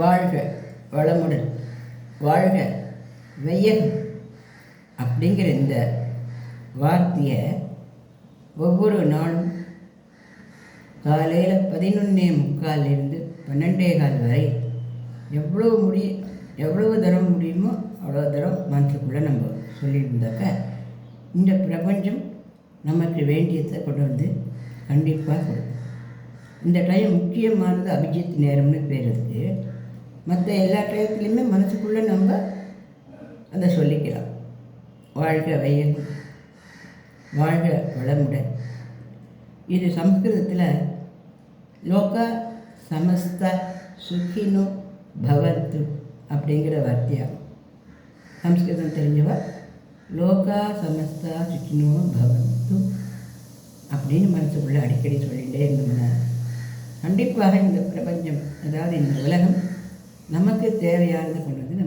வாழ்க வளமுடன், வாழ்க வையகம் அப்படிங்கிற இந்த வார்த்தையை ஒவ்வொரு நாளும் காலையில் 11:45 12:15 வரை எவ்வளவு தரம் முடியுமோ அவ்வளோ தரம் மனசுக்குள்ளே நம்ம சொல்லியிருந்தாக்க இந்த பிரபஞ்சம் நமக்கு வேண்டியதை கொண்டு வந்து கண்டிப்பாக கொடுக்கும். இந்த டைம் முக்கியமானது அபிஜித் நேரம்னு பேர் இருக்குது. மற்ற எல்லா டயத்துலையுமே மனசுக்குள்ளே நம்ம அதை சொல்லிக்கலாம். வாழ்க வையகம், வாழ்க வளமுடன். இது சம்ஸ்கிருதத்தில் லோகா சமஸ்த சுகினோ பவந்து அப்படிங்கிற வார்த்தையாகும். சம்ஸ்கிருதம் தெரிஞ்சவா லோகா சமஸ்தா சுகினோ பவந்து அப்படின்னு மனசுக்குள்ளே அடிக்கடி சொல்லிகிட்டே இருந்தோம்னா கண்டிப்பாக இந்த பிரபஞ்சம், அதாவது இந்த உலகம் நமக்கு தேவையானதை கொண்டு வந்து